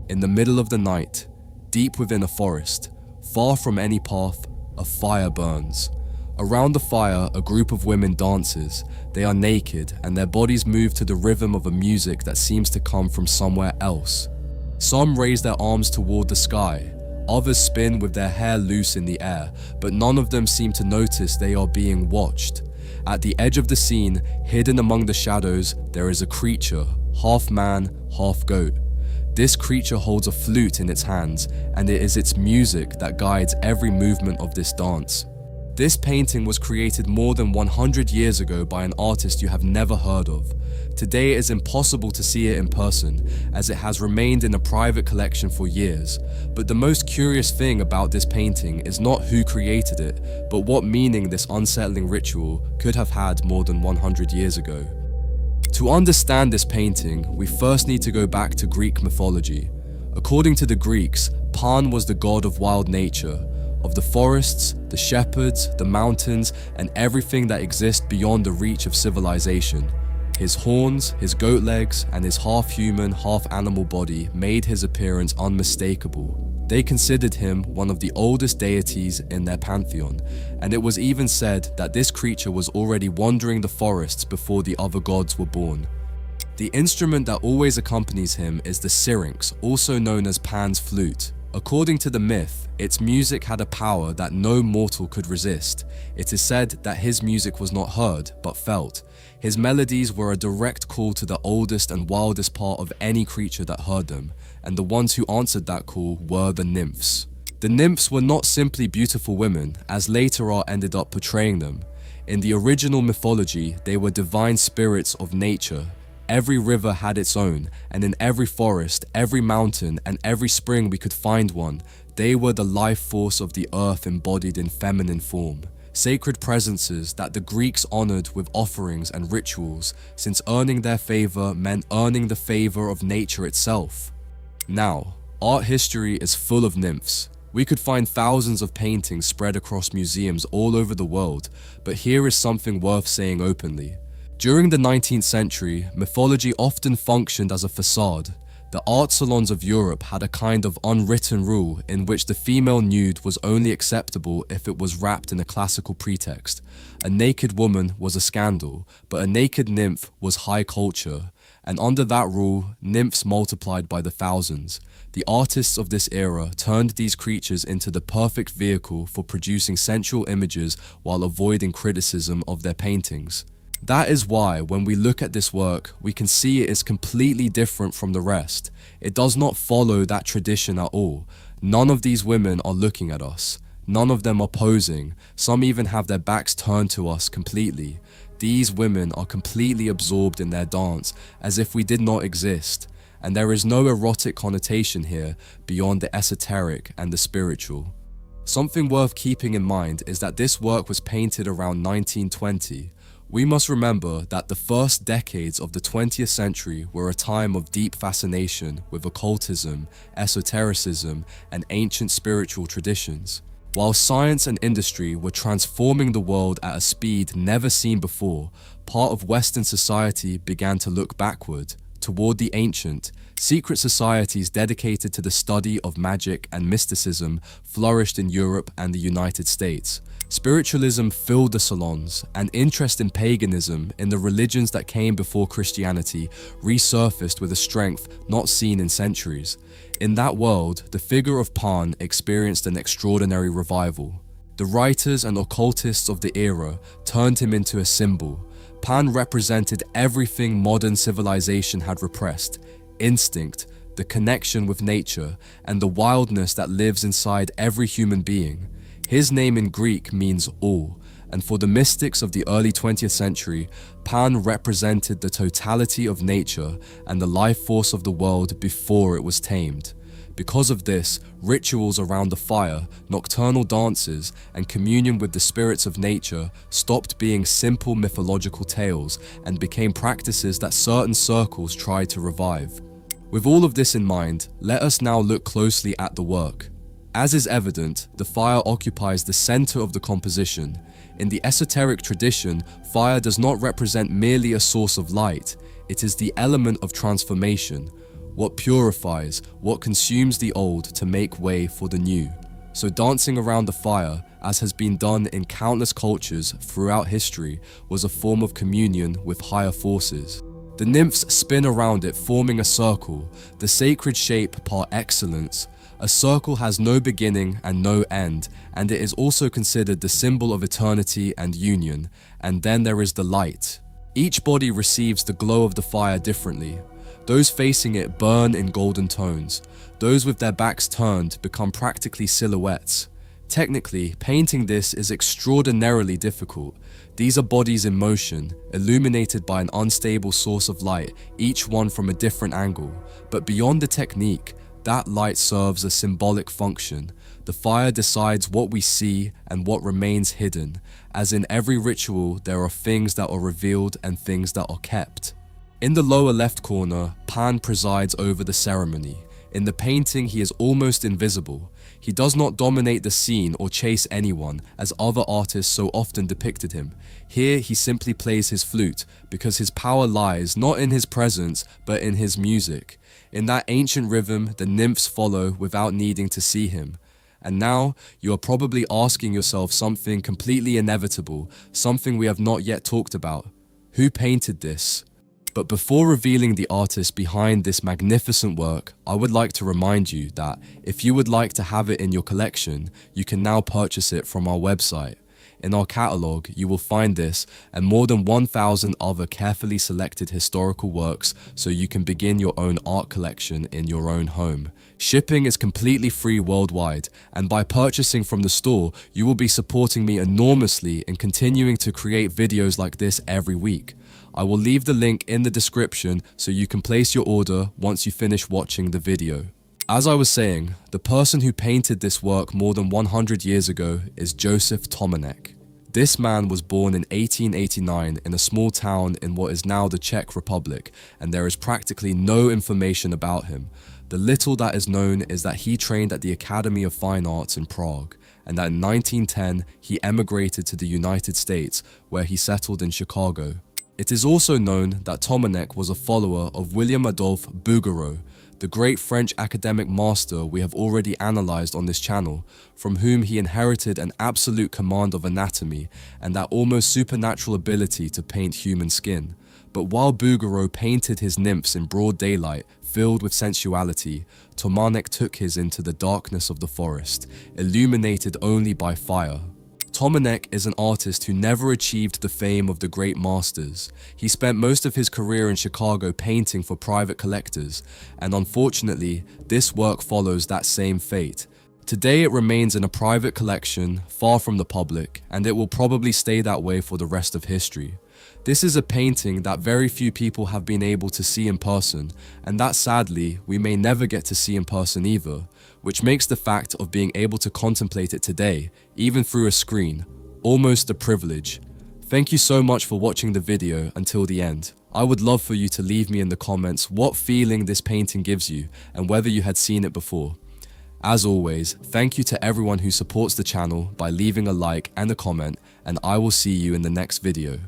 In the middle of the night, deep within a forest, far from any path, a fire burns. Around the fire, a group of women dances. They are naked, and their bodies move to the rhythm of a music that seems to come from somewhere else. Some raise their arms toward the sky. Others spin with their hair loose in the air, but none of them seem to notice they are being watched. At the edge of the scene, hidden among the shadows, there is a creature, half man, half goat. This creature holds a flute in its hands, and it is its music that guides every movement of this dance. This painting was created more than 100 years ago by an artist you have never heard of. Today it is impossible to see it in person, as it has remained in a private collection for years. But the most curious thing about this painting is not who created it, but what meaning this unsettling ritual could have had more than 100 years ago. To understand this painting, we first need to go back to Greek mythology. According to the Greeks, Pan was the god of wild nature, of the forests, the shepherds, the mountains, and everything that exists beyond the reach of civilization. His horns, his goat legs, and his half-human, half-animal body made his appearance unmistakable. They considered him one of the oldest deities in their pantheon, and it was even said that this creature was already wandering the forests before the other gods were born. The instrument that always accompanies him is the syrinx, also known as Pan's flute. According to the myth, its music had a power that no mortal could resist. It is said that his music was not heard, but felt. His melodies were a direct call to the oldest and wildest part of any creature that heard them, and the ones who answered that call were the nymphs. The nymphs were not simply beautiful women, as later art ended up portraying them. In the original mythology, they were divine spirits of nature. Every river had its own, and in every forest, every mountain, and every spring we could find one. They were the life force of the earth embodied in feminine form. Sacred presences that the Greeks honored with offerings and rituals, since earning their favor meant earning the favor of nature itself. Now, art history is full of nymphs. We could find thousands of paintings spread across museums all over the world, but here is something worth saying openly. During the 19th century, mythology often functioned as a facade. The art salons of Europe had a kind of unwritten rule in which the female nude was only acceptable if it was wrapped in a classical pretext. A naked woman was a scandal, but a naked nymph was high culture. And under that rule, nymphs multiplied by the thousands. The artists of this era turned these creatures into the perfect vehicle for producing sensual images while avoiding criticism of their paintings. That is why, when we look at this work, we can see it is completely different from the rest. It does not follow that tradition at all. None of these women are looking at us. None of them are posing. Some even have their backs turned to us completely. These women are completely absorbed in their dance, as if we did not exist. And there is no erotic connotation here beyond the esoteric and the spiritual. Something worth keeping in mind is that this work was painted around 1920. We must remember that the first decades of the 20th century were a time of deep fascination with occultism, esotericism, and ancient spiritual traditions. While science and industry were transforming the world at a speed never seen before, part of Western society began to look backward, toward the ancient. Secret societies dedicated to the study of magic and mysticism flourished in Europe and the United States. Spiritualism filled the salons, and interest in paganism, in the religions that came before Christianity, resurfaced with a strength not seen in centuries. In that world, the figure of Pan experienced an extraordinary revival. The writers and occultists of the era turned him into a symbol. Pan represented everything modern civilization had repressed: instinct, the connection with nature, and the wildness that lives inside every human being. His name in Greek means all, and for the mystics of the early 20th century, Pan represented the totality of nature and the life force of the world before it was tamed. Because of this, rituals around the fire, nocturnal dances, and communion with the spirits of nature stopped being simple mythological tales and became practices that certain circles tried to revive. With all of this in mind, let us now look closely at the work. As is evident, the fire occupies the center of the composition. In the esoteric tradition, fire does not represent merely a source of light. It is the element of transformation. what purifies, what consumes the old to make way for the new. So dancing around the fire, as has been done in countless cultures throughout history, was a form of communion with higher forces. The nymphs spin around it, forming a circle, the sacred shape par excellence. A circle has no beginning and no end, and it is also considered the symbol of eternity and union. And then there is the light. Each body receives the glow of the fire differently. Those facing it burn in golden tones. Those with their backs turned become practically silhouettes. Technically, painting this is extraordinarily difficult. These are bodies in motion, illuminated by an unstable source of light, each one from a different angle. But beyond the technique, that light serves a symbolic function. The fire decides what we see and what remains hidden. As in every ritual, there are things that are revealed and things that are kept. In the lower left corner, Pan presides over the ceremony. In the painting, he is almost invisible. He does not dominate the scene or chase anyone, as other artists so often depicted him. Here, he simply plays his flute, because his power lies not in his presence, but in his music. In that ancient rhythm, the nymphs follow without needing to see him. And now, you are probably asking yourself something completely inevitable, something we have not yet talked about. Who painted this? But before revealing the artist behind this magnificent work, I would like to remind you that if you would like to have it in your collection, you can now purchase it from our website. In our catalogue, you will find this and more than 1,000 other carefully selected historical works, so you can begin your own art collection in your own home. Shipping is completely free worldwide, and by purchasing from the store, you will be supporting me enormously in continuing to create videos like this every week. I will leave the link in the description so you can place your order once you finish watching the video. As I was saying, the person who painted this work more than 100 years ago is Joseph Tomanek. This man was born in 1889 in a small town in what is now the Czech Republic, and there is practically no information about him. The little that is known is that he trained at the Academy of Fine Arts in Prague, and that in 1910 he emigrated to the United States, where he settled in Chicago. It is also known that Tomanek was a follower of William Adolphe Bouguereau, the great French academic master we have already analysed on this channel, from whom he inherited an absolute command of anatomy and that almost supernatural ability to paint human skin. But while Bouguereau painted his nymphs in broad daylight, filled with sensuality, Tomanek took his into the darkness of the forest, illuminated only by fire. Tomanek is an artist who never achieved the fame of the great masters. He spent most of his career in Chicago painting for private collectors, and unfortunately, this work follows that same fate. Today it remains in a private collection, far from the public, and it will probably stay that way for the rest of history. This is a painting that very few people have been able to see in person, and that sadly, we may never get to see in person either, which makes the fact of being able to contemplate it today, even through a screen, almost a privilege. Thank you so much for watching the video until the end. I would love for you to leave me in the comments what feeling this painting gives you and whether you had seen it before. As always, thank you to everyone who supports the channel by leaving a like and a comment, and I will see you in the next video.